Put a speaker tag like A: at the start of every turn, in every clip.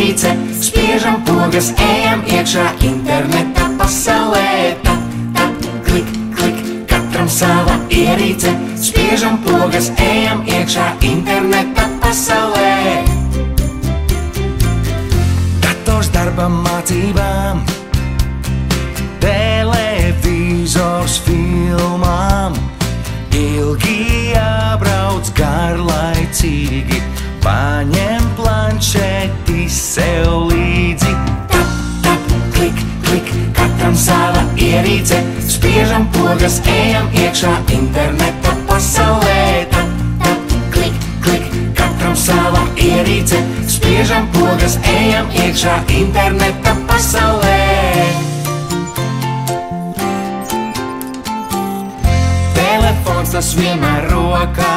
A: ierīce, spiežam pogas, ejam iekšā interneta pasaulē. Tap, tap, klik, klik, katram sava ierīce, spiežam pogas, ejam iekšā interneta pasaulē. Dators darbam, mācībām, televizors filmām, ilgi jābrauc garlaicīgi, paņem planšeti sev līdzi. Tap, tap, klik, klik, katram sava ierīce, spiežam pogas, ejam iekšā interneta pasaulē. Tap, tap, klik, klik, katram sava ierīce, spiežam pogas, ejam iekšā interneta pasaulē. Telefons tas vienmēr rokā,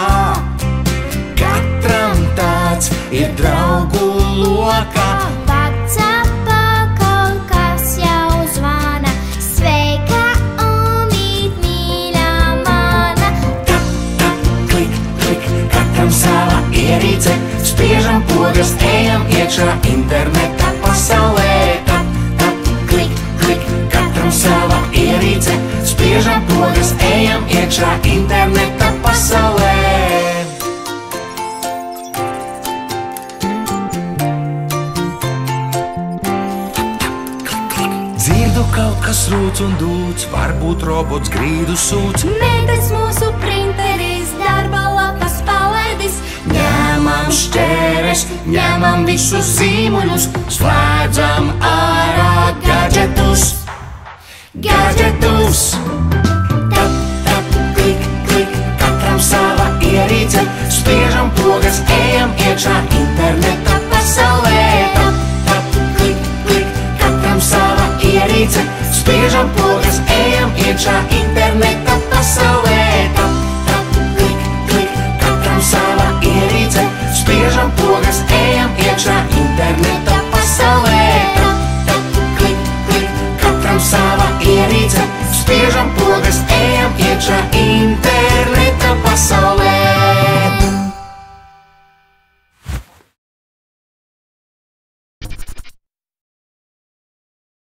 A: katram tāds ir draugu lokā.
B: WhatsAppā kaut kas jau zvana, sveika, omīt, mīļā mana.
A: Tap, tap, klik, klik, katram sava ierīce, spiežam pogas, ejam iekšā interneta pasaulē. Tap, tap, klik, klik, katram sava ierīce, spiežam pogas, ejam iekšā interneta pasaulē. Dzirdu kaut kas rūc un dūc, varbūt robots grīdu sūc.
B: Mētes mūsu printeris, darba lapas palaidis.
A: Ņemam šķēres, ņemam visus zīmuļus, slēdzam ārā gadžetus. Gadžetus!